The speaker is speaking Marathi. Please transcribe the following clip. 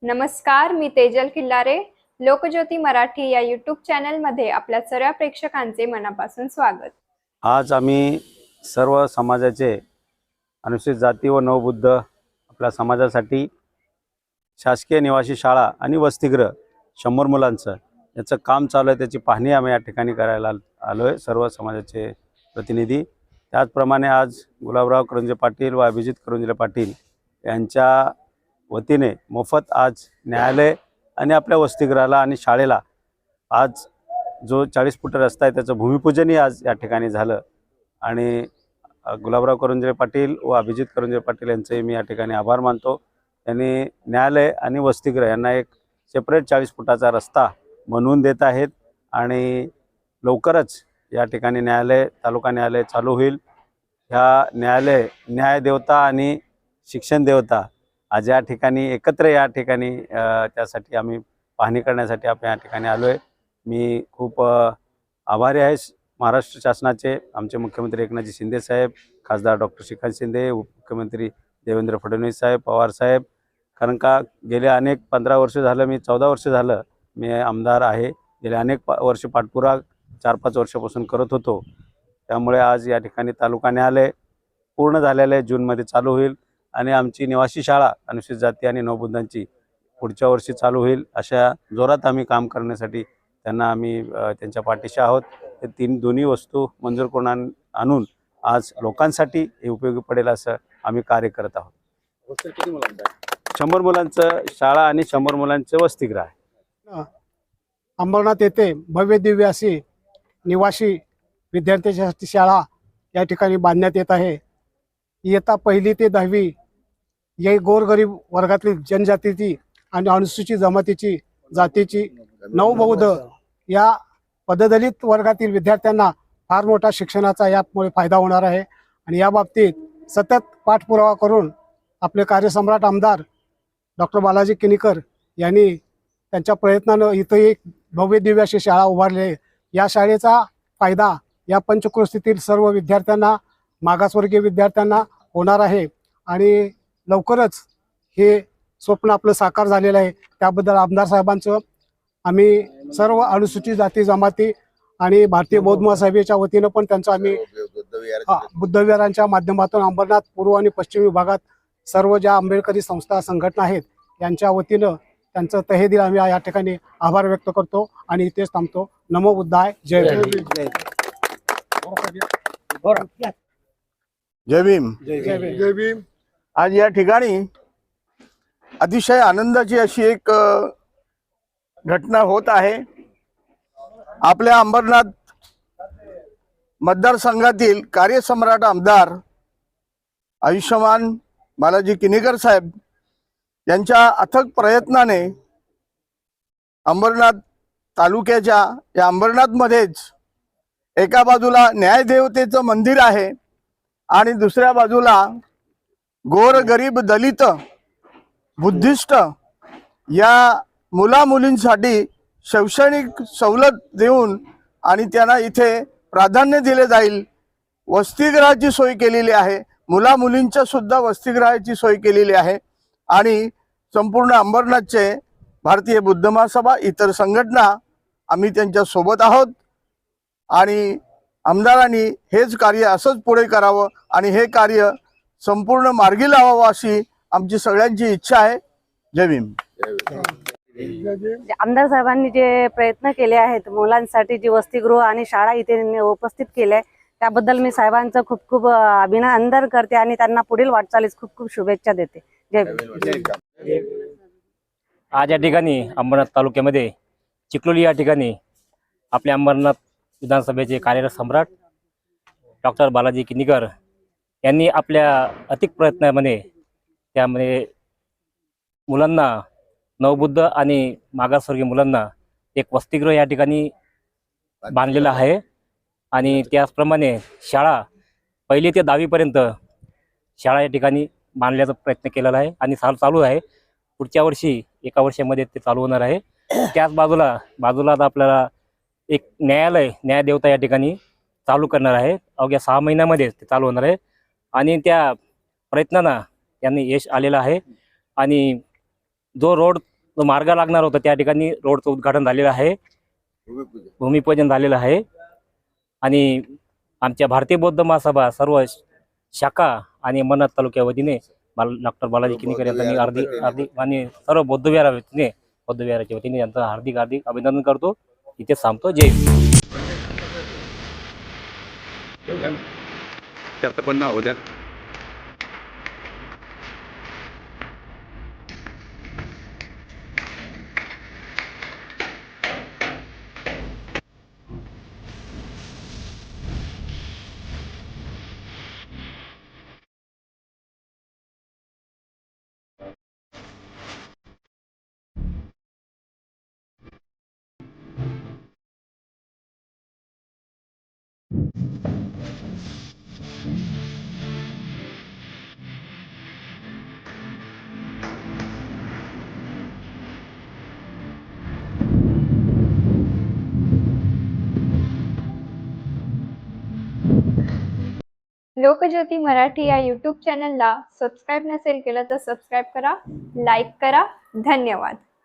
नमस्कार, मी तेजल किल्लारे. लोकज्योती मराठी या यूट्यूब चॅनलमध्ये आपल्या सर्व प्रेक्षकांचे मनापासून स्वागत. आज आम्ही सर्व समाजाचे अनुसूचित जाती व नवबुद्ध आपल्या समाजासाठी शासकीय निवासी शाळा आणि वसतिगृह 100 मुलांचं याचं काम चालू आहे, त्याची पाहणी आम्ही या ठिकाणी करायला आलो आहे, सर्व समाजाचे प्रतिनिधी. त्याचप्रमाणे आज गुलाबराव करंजे पाटील व अभिजित करंजे पाटील यांच्या वतीने मोफत आज न्यायालय आणि आपल्या वसतिगृहाला आणि शाळेला आज जो 40 फूट रस्ता आहे त्याचं भूमिपूजनही आज या ठिकाणी झालं. आणि गुलाबराव करंजे पाटील व अभिजित करंजे पाटील यांचे मी या ठिकाणी आभार मानतो. त्यांनी न्यायालय आणि वसतिगृह यांना एक सेपरेट 40 फुटाचा रस्ता बनवून देत आहेत आणि लवकरच या ठिकाणी न्यायालय, तालुका न्यायालय चालू होईल. ह्या न्यायालय, न्यायदेवता आणि शिक्षण देवता आज या ठिकाणी एकत्र या ठिकाणी त्यासाठी आम्ही पाहणी करण्यासाठी आपण या ठिकाणी आलो आहे. मी खूप आभारी आहे महाराष्ट्र शासनाचे, आमचे मुख्यमंत्री एकनाथजी शिंदे साहेब, खासदार डॉक्टर श्रीकांत शिंदे, उपमुख्यमंत्री देवेंद्र फडणवीस साहेब, पवार साहेब. कारण का गेले अनेक 15 वर्ष झालं, मी 14 वर्ष झालं मी आमदार आहे. गेले अनेक वर्ष पाठपुरा 4-5 वर्षापासून करत होतो. त्यामुळे आज या ठिकाणी तालुका न्यायालय पूर्ण झालेलं आहे, जूनमध्ये चालू होईल आणि आमची निवासी शाळा अनुसूचित जाती आणि नवबुद्धांची पुढच्या वर्षी चालू होईल. अशा जोरात आम्ही काम करण्यासाठी त्यांना आम्ही त्यांच्या पाठीशी आहोत. हे दोन्ही वस्तू मंजूर करून आणून आज लोकांसाठी हे उपयोगी पडेल असं आम्ही कार्य करत आहोत. 100 मुलांचं शाळा आणि 100 मुलांचं वसतिगृह आहे. अंबरनाथ येथे भव्य दिव्य अशी निवासी विद्यार्थ्यांसाठी शाळा या ठिकाणी बांधण्यात येत आहे. इयत्ता 1ली ते 10वी या गोरगरीब वर्गातील जनजातीची आणि अनुसूचित जमातीची जातीची नवबौद्ध या पददलित वर्गातील विद्यार्थ्यांना फार मोठा शिक्षणाचा यामुळे फायदा होणार आहे. आणि या बाबतीत सतत पाठपुरावा करून आपले कार्यसम्राट आमदार डॉक्टर बालाजी किनीकर यांनी त्यांच्या प्रयत्नानं इथं एक भव्य दिव्य अशी शाळा उभारली आहे. या शाळेचा फायदा या पंचक्रोशीतील सर्व विद्यार्थ्यांना, मागासवर्गीय विद्यार्थ्यांना होणार आहे आणि लवकरच हे स्वप्न आपलं साकार झालेलं आहे. त्याबद्दल आमदार साहेबांचं आम्ही सर्व अनुसूचित जाती जमाती आणि भारतीय बौद्ध महासभेच्या वतीनं पण त्यांचं आम्ही बुद्धविहारांच्या माध्यमातून अंबरनाथ पूर्व आणि पश्चिम विभागात सर्व ज्या आंबेडकरी संस्था संघटना आहेत यांच्या वतीनं त्यांचं तहेदिल आम्ही या ठिकाणी आभार व्यक्त करतो आणि इथेच थांबतो. नमो बुद्धाय. जय भीम. जय भीम. आज या ठिकाणी अतिशय आनंदाची अशी एक घटना होत आहे. आपल्या अंबरनाथ मतदारसंघातील कार्यसम्राट आमदार आयुष्यमान बालाजी किनीकर साहेब यांच्या अथक प्रयत्नाने अंबरनाथ तालुक्याच्या या अंबरनाथमध्येच एका बाजूला न्यायदेवतेचं मंदिर आहे आणि दुसऱ्या बाजूला गोरगरीब दलित बुद्धिस्ट या मुलामुलींसाठी शैक्षणिक सवलत देऊन आणि त्यांना इथे प्राधान्य दिले जाईल. वसतिगृहाची सोय केलेली आहे, मुलामुलींच्या सुद्धा वसतिगृहाची सोय केलेली आहे आणि संपूर्ण अंबरनाथचे भारतीय बुद्ध महासभा, इतर संघटना आम्ही त्यांच्या सोबत आहोत आणि आमदारांनी हेच कार्य असंच पुढे करावं आणि हे कार्य संपूर्ण मार्गी लावावं अशी आमची सगळ्यांची इच्छा आहे. जय भीम. आमदार साहेबांनी जे प्रयत्न केले आहेत मुलांसाठी, जी वसतिगृह आणि शाळा इथे उपस्थित केल्या त्याबद्दल मी साहेबांचं खूप खूप अभिनंदन करते आणि त्यांना पुढील वाटचालीस खूप खूप शुभेच्छा देते. जय भीम. आज या ठिकाणी अंबरनाथ तालुक्यामध्ये चिखलोली या ठिकाणी आपल्या अंबरनाथ विधानसभेचे कार्यरत सम्राट डॉक्टर बालाजी किनीकर यांनी आपल्या अतिक प्रयत्नामध्ये त्यामध्ये मुलांना, नवबुद्ध आणि मागासवर्गीय मुलांना एक वसतिगृह या ठिकाणी बांधलेलं आहे आणि त्याचप्रमाणे शाळा 1ली ते 10वीपर्यंत शाळा या ठिकाणी बांधण्याचा प्रयत्न केलेला आहे आणि चालू आहे. पुढच्या वर्षी 1 वर्षामध्ये ते चालू होणार आहे. त्याच बाजूला आता आपल्याला एक न्यायदेवता या ठिकाणी चालू करणार आहे. अवघ्या 6 महिन्यामध्ये ते चालू होणार आहे आणि त्या प्रयत्नांना त्यांनी यश आलेलं आहे आणि जो मार्ग लागणार होता त्या ठिकाणी रोडचं उद्घाटन झालेलं आहे, भूमिपूजन झालेलं आहे. आणि आमच्या भारतीय बौद्ध महासभा सर्व शाखा आणि अंबरनाथ तालुक्या वतीने डॉक्टर बालाजी किनीकर यांचा मी हार्दिक आणि सर्व बौद्धविहाराच्या वतीने यांचं हार्दिक अभिनंदन करतो. इथे थांबतो. जय हिंद. त्याचं पण नाव द्या. लोकज्योती मराठी या यूट्यूब चॅनलला सबस्क्राईब नसेल केलं तर सबस्क्राईब करा, लाईक करा. धन्यवाद.